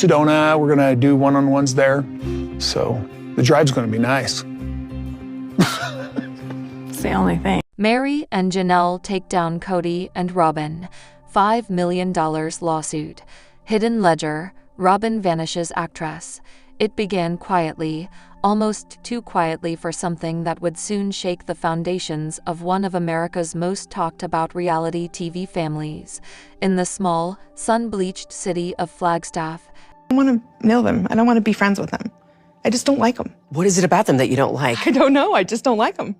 Sedona. We're gonna do one-on-ones there. So the drive's gonna be nice. It's the only thing. Meri and Janelle take down Kody and Robyn. $5 million lawsuit. Hidden ledger. Robyn vanishes actress. It began quietly, almost too quietly for something that would soon shake the foundations of one of America's most talked about reality TV families. In the small, sun-bleached city of Flagstaff. I don't want to know them. I don't want to be friends with them. I just don't like them. What is it about them that you don't like? I don't know. I just don't like them.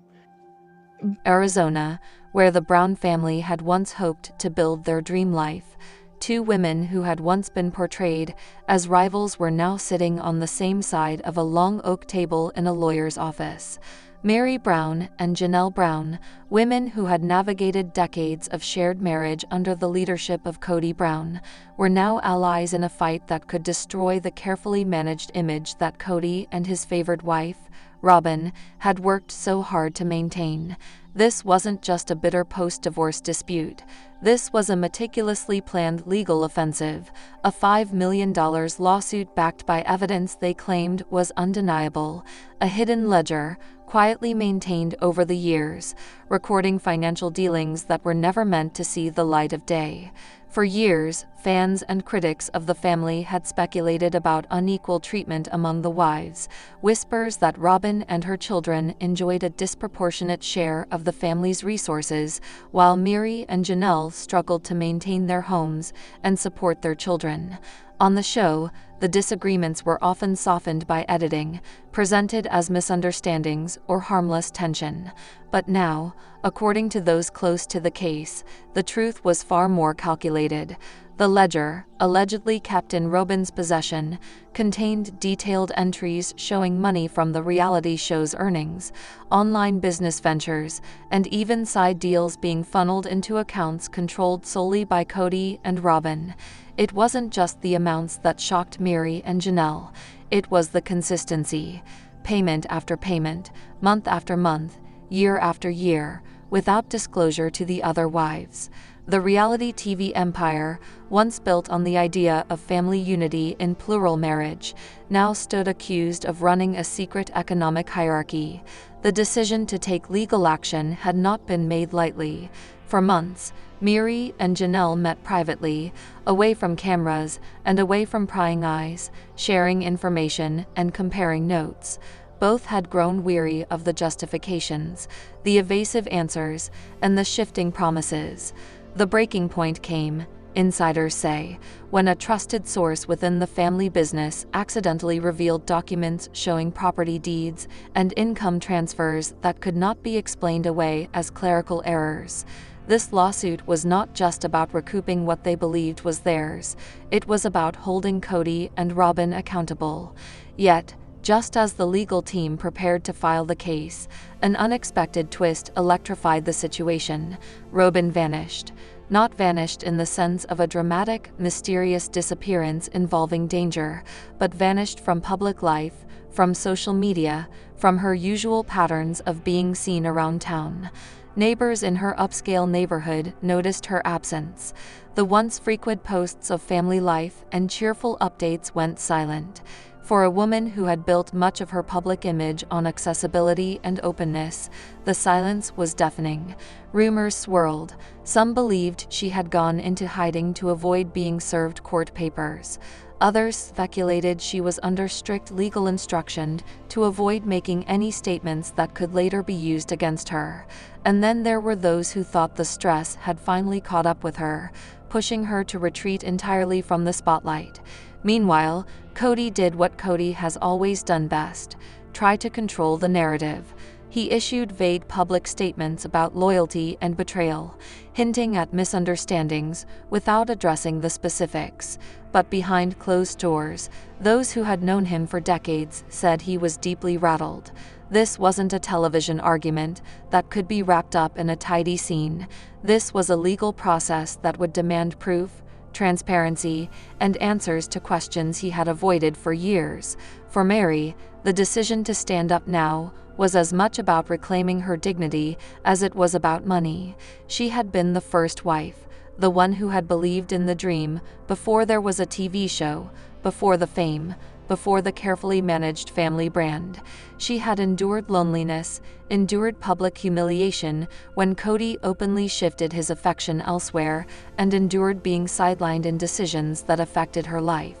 Arizona, where the Brown family had once hoped to build their dream life. Two women who had once been portrayed as rivals were now sitting on the same side of a long oak table in a lawyer's office. Meri Brown and Janelle Brown, women who had navigated decades of shared marriage under the leadership of Kody Brown, were now allies in a fight that could destroy the carefully managed image that Kody and his favored wife, Robyn, had worked so hard to maintain. This wasn't just a bitter post-divorce dispute. This was a meticulously planned legal offensive, a $5 million lawsuit backed by evidence they claimed was undeniable, a hidden ledger, quietly maintained over the years, recording financial dealings that were never meant to see the light of day. For years, fans and critics of the family had speculated about unequal treatment among the wives, whispers that Robyn and her children enjoyed a disproportionate share of the family's resources, while Meri and Janelle struggled to maintain their homes and support their children. On the show, the disagreements were often softened by editing, presented as misunderstandings or harmless tension. But now, according to those close to the case, the truth was far more calculated. The ledger, allegedly kept in Robyn's possession, contained detailed entries showing money from the reality show's earnings, online business ventures, and even side deals being funneled into accounts controlled solely by Kody and Robyn. It wasn't just the amounts that shocked Meri and Janelle. It was the consistency. Payment after payment, month after month, year after year, without disclosure to the other wives. The reality TV empire, once built on the idea of family unity in plural marriage, now stood accused of running a secret economic hierarchy. The decision to take legal action had not been made lightly. For months, Meri and Janelle met privately, away from cameras and away from prying eyes, sharing information and comparing notes. Both had grown weary of the justifications, the evasive answers, and the shifting promises. The breaking point came, insiders say, when a trusted source within the family business accidentally revealed documents showing property deeds and income transfers that could not be explained away as clerical errors. This lawsuit was not just about recouping what they believed was theirs. It was about holding Kody and Robyn accountable. Yet, just as the legal team prepared to file the case, an unexpected twist electrified the situation. Robyn vanished. Not vanished in the sense of a dramatic, mysterious disappearance involving danger, but vanished from public life, from social media, from her usual patterns of being seen around town. Neighbors in her upscale neighborhood noticed her absence. The once frequent posts of family life and cheerful updates went silent. For a woman who had built much of her public image on accessibility and openness, the silence was deafening. Rumors swirled. Some believed she had gone into hiding to avoid being served court papers. Others speculated she was under strict legal instruction to avoid making any statements that could later be used against her. And then there were those who thought the stress had finally caught up with her, pushing her to retreat entirely from the spotlight. Meanwhile, Kody did what Kody has always done best: try to control the narrative. He issued vague public statements about loyalty and betrayal, hinting at misunderstandings without addressing the specifics. But behind closed doors, those who had known him for decades said he was deeply rattled. This wasn't a television argument that could be wrapped up in a tidy scene. This was a legal process that would demand proof, transparency, and answers to questions he had avoided for years. For Meri, the decision to stand up now was as much about reclaiming her dignity as it was about money. She had been the first wife, the one who had believed in the dream before there was a TV show, before the fame, before the carefully managed family brand. She had endured loneliness, endured public humiliation when Kody openly shifted his affection elsewhere, and endured being sidelined in decisions that affected her life.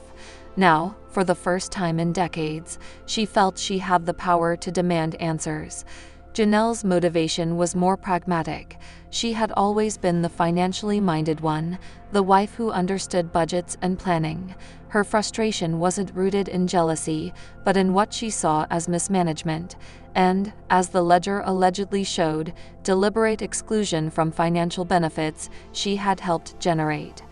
Now, for the first time in decades, she felt she had the power to demand answers. Janelle's motivation was more pragmatic. She had always been the financially minded one, the wife who understood budgets and planning. Her frustration wasn't rooted in jealousy, but in what she saw as mismanagement, and, as the ledger allegedly showed, deliberate exclusion from financial benefits she had helped generate.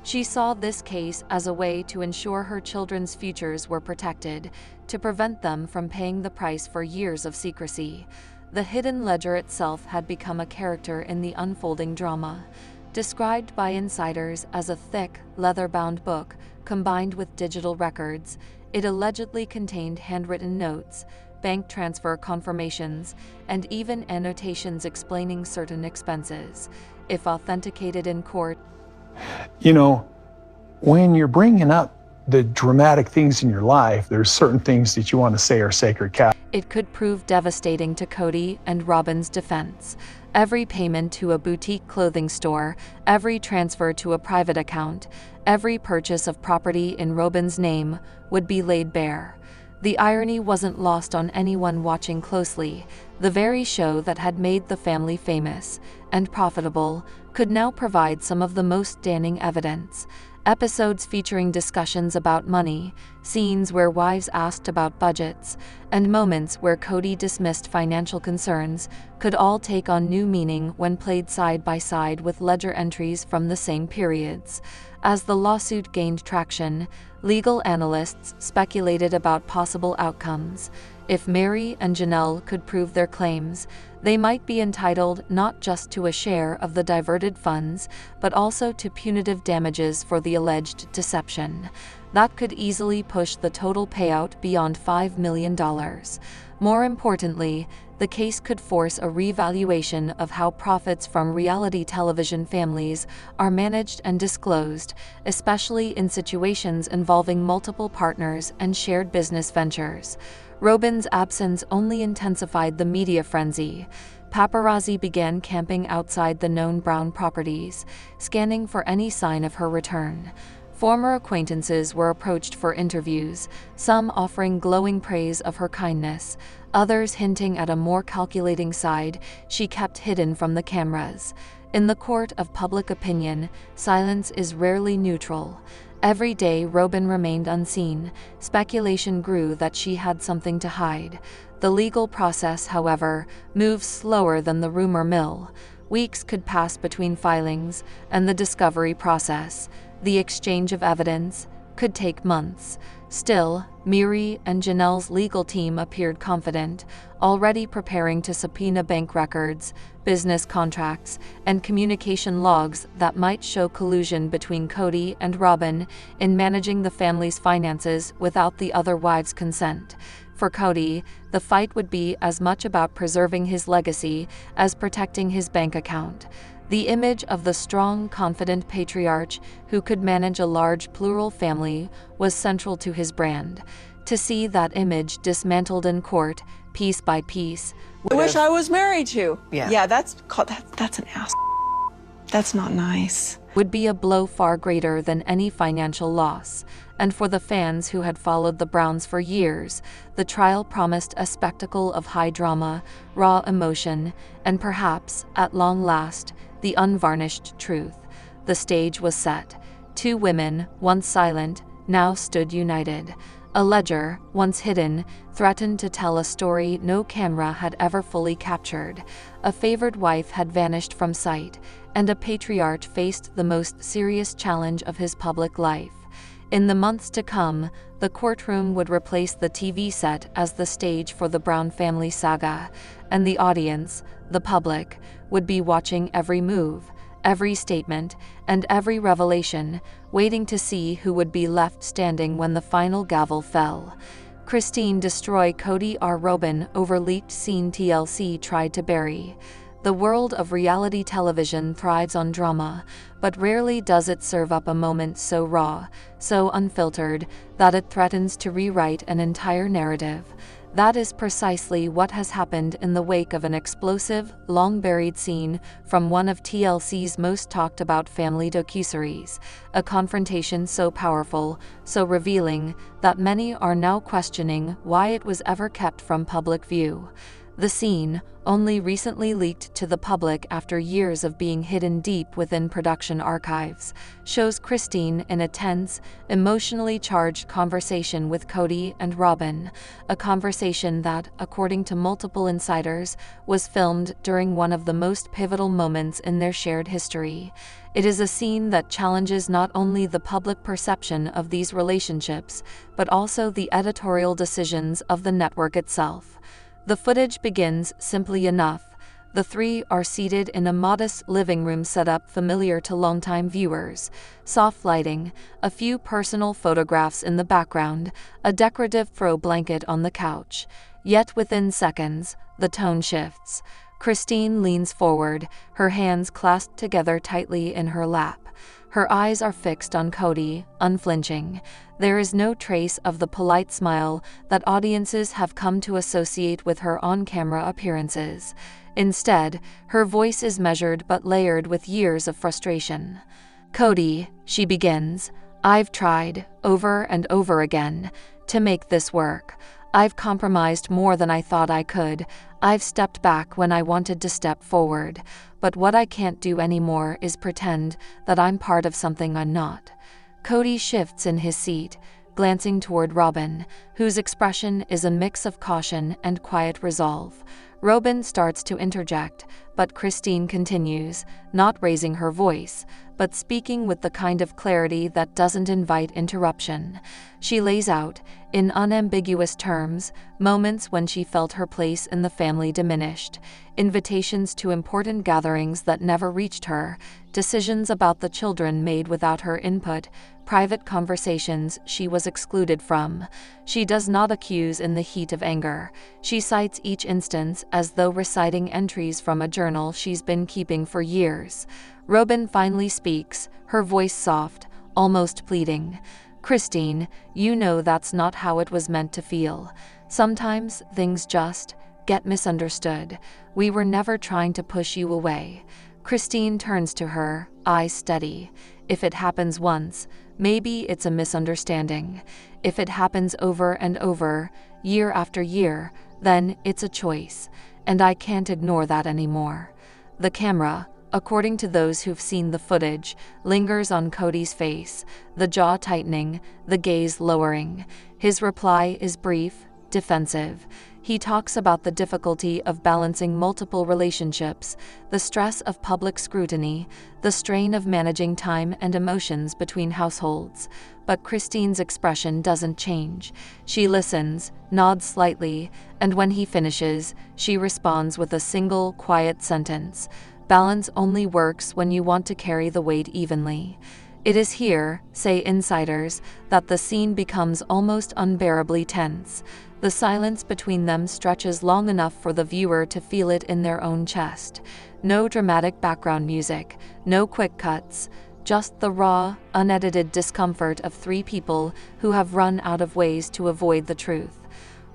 She saw this case as a way to ensure her children's futures were protected, to prevent them from paying the price for years of secrecy. The hidden ledger itself had become a character in the unfolding drama. Described by insiders as a thick, leather-bound book combined with digital records, it allegedly contained handwritten notes, bank transfer confirmations, and even annotations explaining certain expenses. If authenticated in court, You know, when you're bringing up the dramatic things in your life, there's certain things that you want to say are sacred cow. it could prove devastating to Kody and Robyn's defense. Every payment to a boutique clothing store, every transfer to a private account, every purchase of property in Robyn's name would be laid bare. The irony wasn't lost on anyone watching closely. The very show that had made the family famous and profitable could now provide some of the most damning evidence. Episodes featuring discussions about money, scenes where wives asked about budgets, and moments where Kody dismissed financial concerns could all take on new meaning when played side by side with ledger entries from the same periods. As the lawsuit gained traction, legal analysts speculated about possible outcomes. If Meri and Janelle could prove their claims, they might be entitled not just to a share of the diverted funds, but also to punitive damages for the alleged deception. That could easily push the total payout beyond $5 million. More importantly, the case could force a revaluation of how profits from reality television families are managed and disclosed, especially in situations involving multiple partners and shared business ventures. Robyn's absence only intensified the media frenzy. Paparazzi began camping outside the known Brown properties, scanning for any sign of her return. Former acquaintances were approached for interviews, some offering glowing praise of her kindness, others hinting at a more calculating side she kept hidden from the cameras. In the court of public opinion, silence is rarely neutral. Every day Robyn remained unseen, speculation grew that she had something to hide. The legal process, however, moves slower than the rumor mill. Weeks could pass between filings and the discovery process. The exchange of evidence could take months. Still, Meri and Janelle's legal team appeared confident, already preparing to subpoena bank records, business contracts, and communication logs that might show collusion between Kody and Robyn in managing the family's finances without the other wives' consent. For Kody, the fight would be as much about preserving his legacy as protecting his bank account. The image of the strong, confident patriarch who could manage a large plural family was central to his brand. To see that image dismantled in court, piece by piece. I wish I was married to. Yeah, that's an ass. That's not nice. Would be a blow far greater than any financial loss. And for the fans who had followed the Browns for years, the trial promised a spectacle of high drama, raw emotion, and perhaps, at long last, the unvarnished truth. The stage was set. Two women, once silent, now stood united. A ledger, once hidden, threatened to tell a story no camera had ever fully captured. A favored wife had vanished from sight, and a patriarch faced the most serious challenge of his public life. In the months to come, the courtroom would replace the TV set as the stage for the Brown family saga, and the audience, the public, would be watching every move, every statement, and every revelation, waiting to see who would be left standing when the final gavel fell. Christine destroy Kody and Robyn over leaked scene TLC tried to bury. The world of reality television thrives on drama, but rarely does it serve up a moment so raw, so unfiltered, that it threatens to rewrite an entire narrative. That is precisely what has happened in the wake of an explosive, long-buried scene from one of TLC's most talked-about family docuseries, a confrontation so powerful, so revealing, that many are now questioning why it was ever kept from public view. The scene, only recently leaked to the public after years of being hidden deep within production archives, shows Christine in a tense, emotionally charged conversation with Kody and Robyn, a conversation that, according to multiple insiders, was filmed during one of the most pivotal moments in their shared history. It is a scene that challenges not only the public perception of these relationships, but also the editorial decisions of the network itself. The footage begins simply enough. The three are seated in a modest living room setup familiar to longtime viewers. Soft lighting, a few personal photographs in the background, a decorative throw blanket on the couch. Yet within seconds, the tone shifts. Christine leans forward, her hands clasped together tightly in her lap. Her eyes are fixed on Kody, unflinching. There is no trace of the polite smile that audiences have come to associate with her on-camera appearances. Instead, her voice is measured but layered with years of frustration. "Kody," she begins, "I've tried, over and over again, to make this work. I've compromised more than I thought I could. I've stepped back when I wanted to step forward. But what I can't do anymore is pretend that I'm part of something I'm not." Kody shifts in his seat, glancing toward Robyn, whose expression is a mix of caution and quiet resolve. Robyn starts to interject, but Christine continues, not raising her voice, but speaking with the kind of clarity that doesn't invite interruption. She lays out, in unambiguous terms, moments when she felt her place in the family diminished, invitations to important gatherings that never reached her, decisions about the children made without her input, private conversations she was excluded from. She does not accuse in the heat of anger. She cites each instance as though reciting entries from a journal she's been keeping for years. Robyn finally speaks, her voice soft, almost pleading. "Christine, you know that's not how it was meant to feel. Sometimes things just get misunderstood. We were never trying to push you away." Christine turns to her, eyes steady. "If it happens once, maybe it's a misunderstanding. If it happens over and over, year after year, then it's a choice. And I can't ignore that anymore." The camera, according to those who've seen the footage, lingers on Kody's face, the jaw tightening, the gaze lowering. His reply is brief, defensive. He talks about the difficulty of balancing multiple relationships, the stress of public scrutiny, the strain of managing time and emotions between households. But Christine's expression doesn't change. She listens, nods slightly, and when he finishes, she responds with a single, quiet sentence. "Balance only works when you want to carry the weight evenly." It is here, say insiders, that the scene becomes almost unbearably tense. The silence between them stretches long enough for the viewer to feel it in their own chest. No dramatic background music, no quick cuts, just the raw, unedited discomfort of three people who have run out of ways to avoid the truth.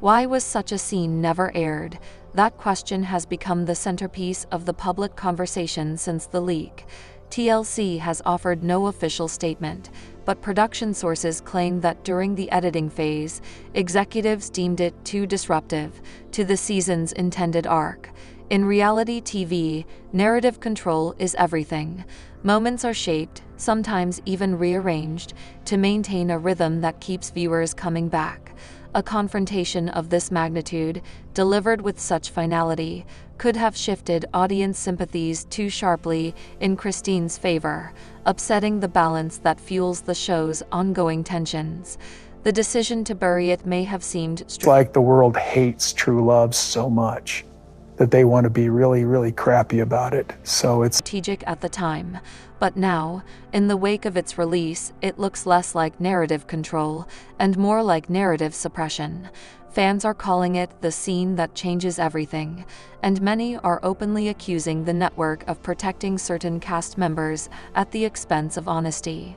Why was such a scene never aired? That question has become the centerpiece of the public conversation since the leak. TLC has offered no official statement, but production sources claim that during the editing phase, executives deemed it too disruptive to the season's intended arc. In reality TV, narrative control is everything. Moments are shaped, sometimes even rearranged, to maintain a rhythm that keeps viewers coming back. A confrontation of this magnitude, delivered with such finality, could have shifted audience sympathies too sharply in Christine's favor, upsetting the balance that fuels the show's ongoing tensions. The decision to bury it may have seemed It's like the world hates true love so much that they want to be really, really crappy about it. So it's strategic at the time. But now, in the wake of its release, it looks less like narrative control and more like narrative suppression. Fans are calling it the scene that changes everything, and many are openly accusing the network of protecting certain cast members at the expense of honesty.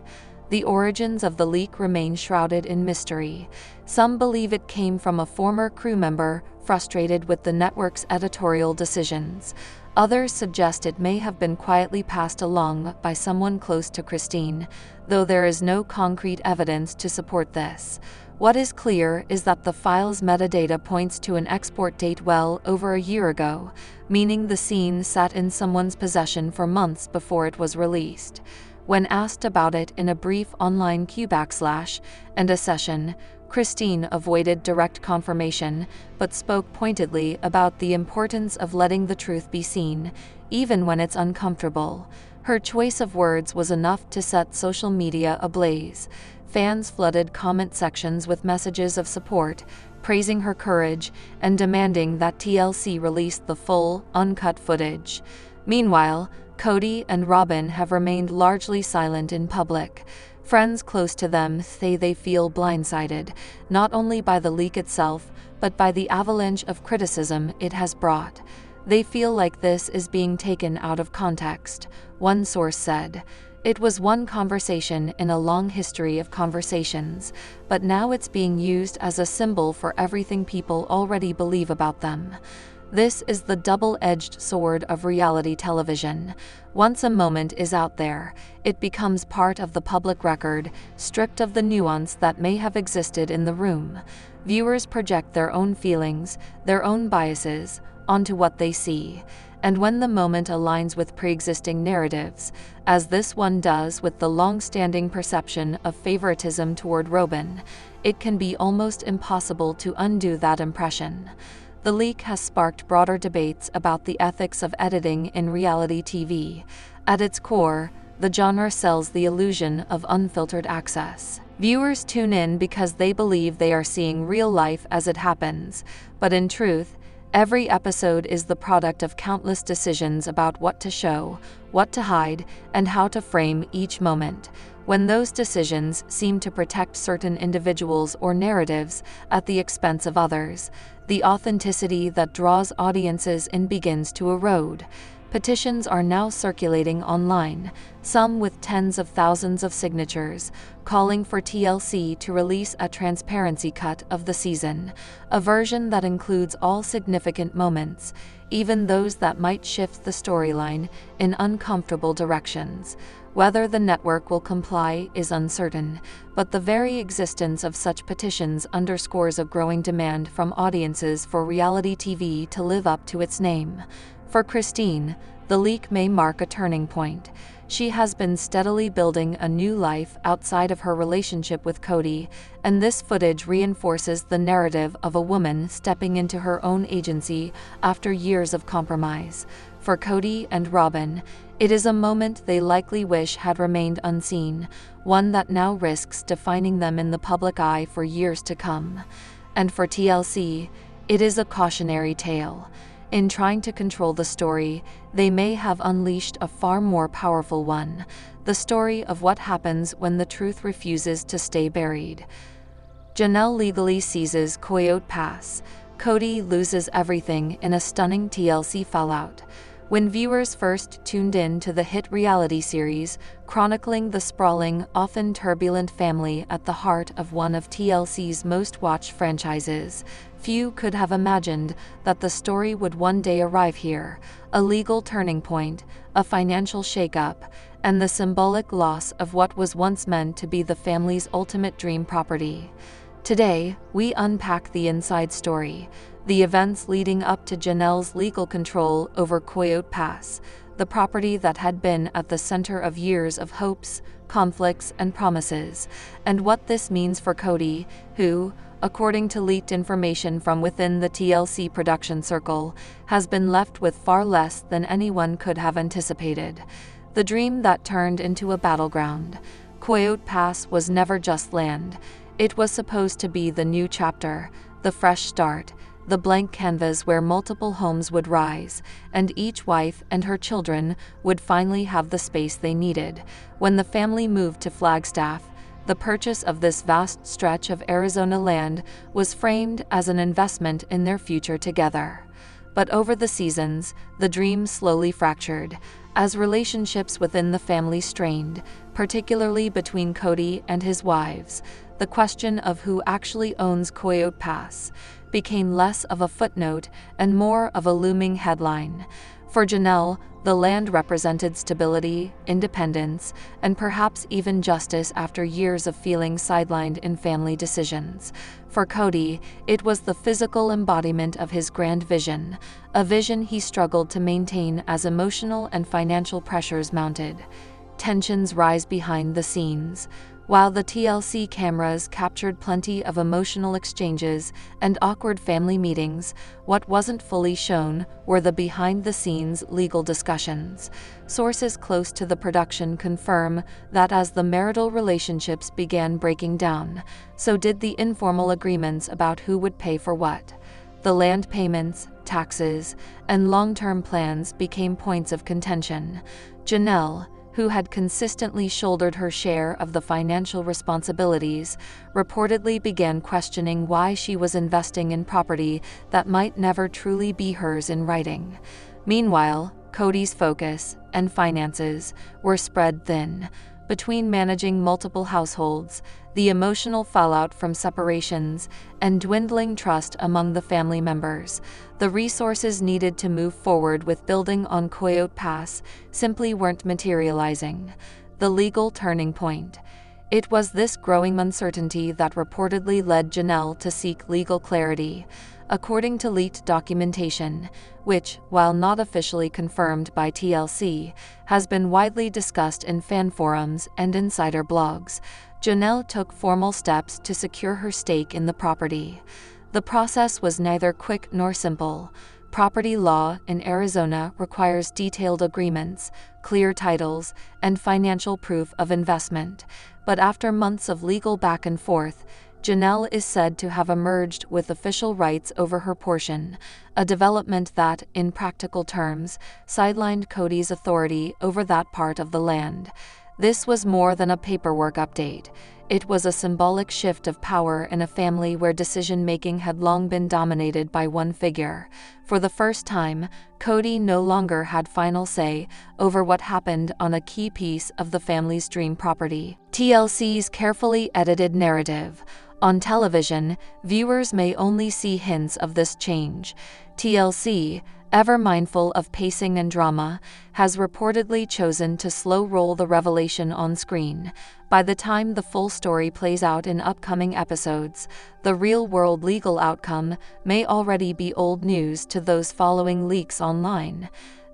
The origins of the leak remain shrouded in mystery. Some believe it came from a former crew member frustrated with the network's editorial decisions. Others suggest it may have been quietly passed along by someone close to Christine, though there is no concrete evidence to support this. What is clear is that the file's metadata points to an export date well over a year ago, meaning the scene sat in someone's possession for months before it was released. When asked about it in a brief online Q&A session, Christine avoided direct confirmation, but spoke pointedly about the importance of letting the truth be seen, even when it's uncomfortable. Her choice of words was enough to set social media ablaze. Fans flooded comment sections with messages of support, praising her courage and demanding that TLC release the full, uncut footage. Meanwhile, Kody and Robyn have remained largely silent in public. Friends close to them say they feel blindsided, not only by the leak itself, but by the avalanche of criticism it has brought. They feel like this is being taken out of context, one source said. It was one conversation in a long history of conversations, but now it's being used as a symbol for everything people already believe about them. This is the double-edged sword of reality television. Once a moment is out there, it becomes part of the public record, stripped of the nuance that may have existed in the room. Viewers project their own feelings, their own biases, onto what they see. And when the moment aligns with pre-existing narratives, as this one does with the long-standing perception of favoritism toward Robyn, it can be almost impossible to undo that impression. The leak has sparked broader debates about the ethics of editing in reality TV. At its core, the genre sells the illusion of unfiltered access. Viewers tune in because they believe they are seeing real life as it happens, but in truth, every episode is the product of countless decisions about what to show, what to hide, and how to frame each moment. When those decisions seem to protect certain individuals or narratives at the expense of others, the authenticity that draws audiences in begins to erode. Petitions are now circulating online, some with tens of thousands of signatures, calling for TLC to release a transparency cut of the season, a version that includes all significant moments, even those that might shift the storyline in uncomfortable directions. Whether the network will comply is uncertain, but the very existence of such petitions underscores a growing demand from audiences for reality TV to live up to its name. For Christine, the leak may mark a turning point. She has been steadily building a new life outside of her relationship with Kody, and this footage reinforces the narrative of a woman stepping into her own agency after years of compromise. For Kody and Robyn, it is a moment they likely wish had remained unseen, one that now risks defining them in the public eye for years to come. And for TLC, it is a cautionary tale. In trying to control the story, they may have unleashed a far more powerful one, the story of what happens when the truth refuses to stay buried. Janelle legally seizes Coyote Pass. Kody loses everything in a stunning TLC fallout. When viewers first tuned in to the hit reality series, chronicling the sprawling, often turbulent family at the heart of one of TLC's most-watched franchises, few could have imagined that the story would one day arrive here, a legal turning point, a financial shakeup, and the symbolic loss of what was once meant to be the family's ultimate dream property. Today, we unpack the inside story, the events leading up to Janelle's legal control over Coyote Pass, the property that had been at the center of years of hopes, conflicts, and promises, and what this means for Kody, who, according to leaked information from within the TLC production circle, has been left with far less than anyone could have anticipated. The dream that turned into a battleground. Coyote Pass was never just land. It was supposed to be the new chapter, the fresh start, the blank canvas where multiple homes would rise, and each wife and her children would finally have the space they needed. When the family moved to Flagstaff, the purchase of this vast stretch of Arizona land was framed as an investment in their future together. But over the seasons, the dream slowly fractured, as relationships within the family strained, particularly between Kody and his wives. The question of who actually owns Coyote Pass became less of a footnote and more of a looming headline. For Janelle, the land represented stability, independence, and perhaps even justice after years of feeling sidelined in family decisions. For Kody, it was the physical embodiment of his grand vision, a vision he struggled to maintain as emotional and financial pressures mounted. Tensions rise behind the scenes. While the TLC cameras captured plenty of emotional exchanges and awkward family meetings, what wasn't fully shown were the behind-the-scenes legal discussions. Sources close to the production confirm that as the marital relationships began breaking down, so did the informal agreements about who would pay for what. The land payments, taxes, and long-term plans became points of contention. Janelle, who had consistently shouldered her share of the financial responsibilities, reportedly began questioning why she was investing in property that might never truly be hers in writing. Meanwhile, Kody's focus and finances were spread thin. Between managing multiple households, the emotional fallout from separations, and dwindling trust among the family members, the resources needed to move forward with building on Coyote Pass simply weren't materializing. The legal turning point. It was this growing uncertainty that reportedly led Janelle to seek legal clarity. According to leaked documentation, which, while not officially confirmed by TLC, has been widely discussed in fan forums and insider blogs, Janelle took formal steps to secure her stake in the property. The process was neither quick nor simple. Property law in Arizona requires detailed agreements, clear titles, and financial proof of investment. But after months of legal back and forth, Janelle is said to have emerged with official rights over her portion, a development that, in practical terms, sidelined Kody's authority over that part of the land. This was more than a paperwork update. It was a symbolic shift of power in a family where decision-making had long been dominated by one figure. For the first time, Kody no longer had final say over what happened on a key piece of the family's dream property. TLC's carefully edited narrative. On television, viewers may only see hints of this change. TLC, ever mindful of pacing and drama, has reportedly chosen to slow-roll the revelation on screen. By the time the full story plays out in upcoming episodes, the real-world legal outcome may already be old news to those following leaks online.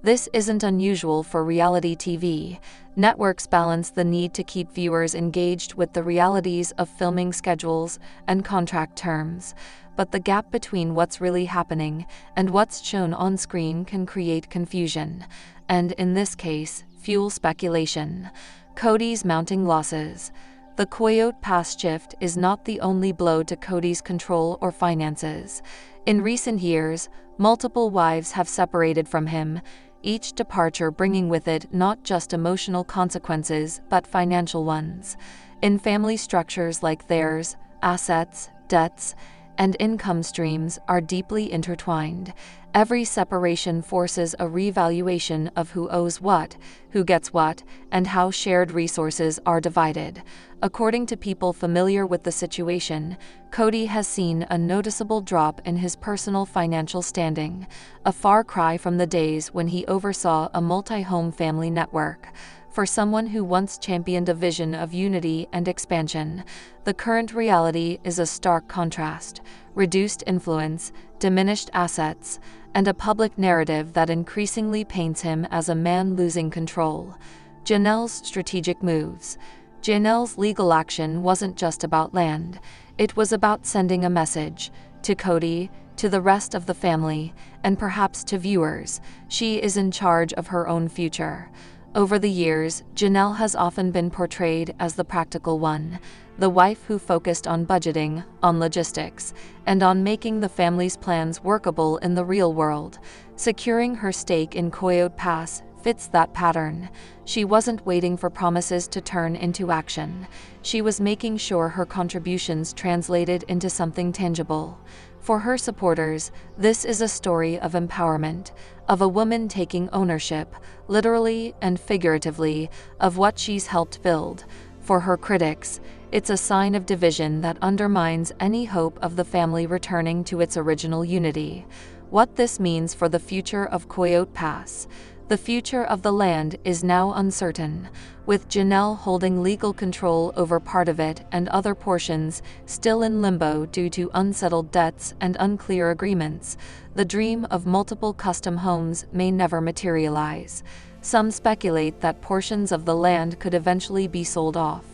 This isn't unusual for reality TV. Networks balance the need to keep viewers engaged with the realities of filming schedules and contract terms. But the gap between what's really happening and what's shown on screen can create confusion, and in this case, fuel speculation. Kody's mounting losses. The Coyote Pass shift is not the only blow to Kody's control or finances. In recent years, multiple wives have separated from him, each departure bringing with it not just emotional consequences but financial ones. In family structures like theirs, assets, debts, and income streams are deeply intertwined. Every separation forces a revaluation of who owes what, who gets what, and how shared resources are divided. According to people familiar with the situation, Kody has seen a noticeable drop in his personal financial standing, a far cry from the days when he oversaw a multi-home family network. For someone who once championed a vision of unity and expansion, the current reality is a stark contrast: reduced influence, diminished assets, and a public narrative that increasingly paints him as a man losing control. Janelle's strategic moves. Janelle's legal action wasn't just about land. It was about sending a message to Kody, to the rest of the family, and perhaps to viewers. She is in charge of her own future. Over the years, Janelle has often been portrayed as the practical one, the wife who focused on budgeting, on logistics, and on making the family's plans workable in the real world. Securing her stake in Coyote Pass fits that pattern. She wasn't waiting for promises to turn into action. She was making sure her contributions translated into something tangible. For her supporters, this is a story of empowerment, of a woman taking ownership, literally and figuratively, of what she's helped build. For her critics, it's a sign of division that undermines any hope of the family returning to its original unity. What this means for the future of Coyote Pass. The future of the land is now uncertain, with Janelle holding legal control over part of it and other portions still in limbo due to unsettled debts and unclear agreements. The dream of multiple custom homes may never materialize. Some speculate that portions of the land could eventually be sold off.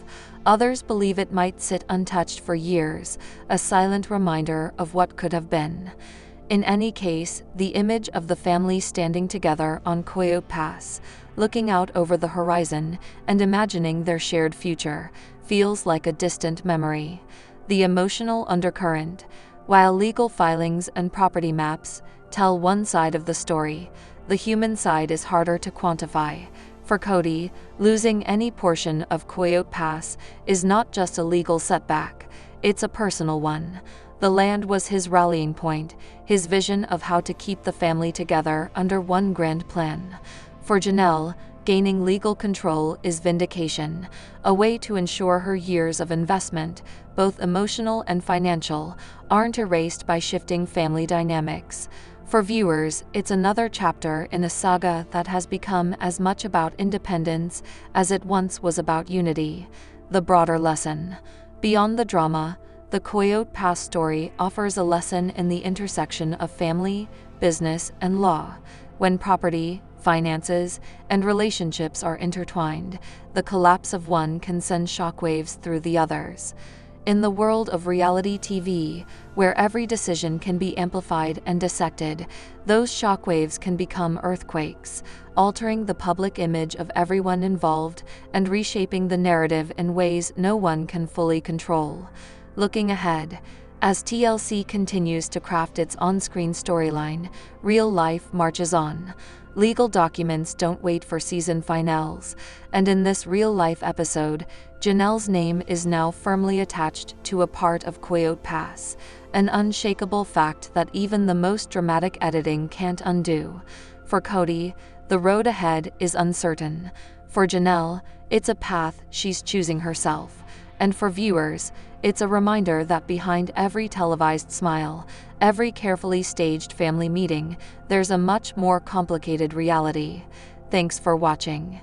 Others believe it might sit untouched for years, a silent reminder of what could have been. In any case, the image of the family standing together on Coyote Pass, looking out over the horizon and imagining their shared future, feels like a distant memory. The emotional undercurrent, while legal filings and property maps tell one side of the story, the human side is harder to quantify. For Kody, losing any portion of Coyote Pass is not just a legal setback, it's a personal one. The land was his rallying point, his vision of how to keep the family together under one grand plan. For Janelle, gaining legal control is vindication, a way to ensure her years of investment, both emotional and financial, aren't erased by shifting family dynamics. For viewers, it's another chapter in a saga that has become as much about independence as it once was about unity. The broader lesson. Beyond the drama, the Coyote Pass story offers a lesson in the intersection of family, business, and law. When property, finances, and relationships are intertwined, the collapse of one can send shockwaves through the others. In the world of reality TV, where every decision can be amplified and dissected, those shockwaves can become earthquakes, altering the public image of everyone involved and reshaping the narrative in ways no one can fully control. Looking ahead, as TLC continues to craft its on-screen storyline, real life marches on. Legal documents don't wait for season finales, and in this real-life episode, Janelle's name is now firmly attached to a part of Coyote Pass, an unshakable fact that even the most dramatic editing can't undo. For Kody, the road ahead is uncertain. For Janelle, it's a path she's choosing herself. And for viewers, it's a reminder that behind every televised smile, every carefully staged family meeting, there's a much more complicated reality. Thanks for watching.